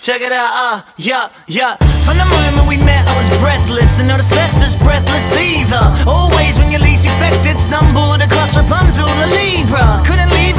check it out, yeah, yeah. From the moment we met, I was breathless, and noticed Festus breathless either. Always when you least expect it, stumbled across Rapunzel, the Libra. Couldn't leave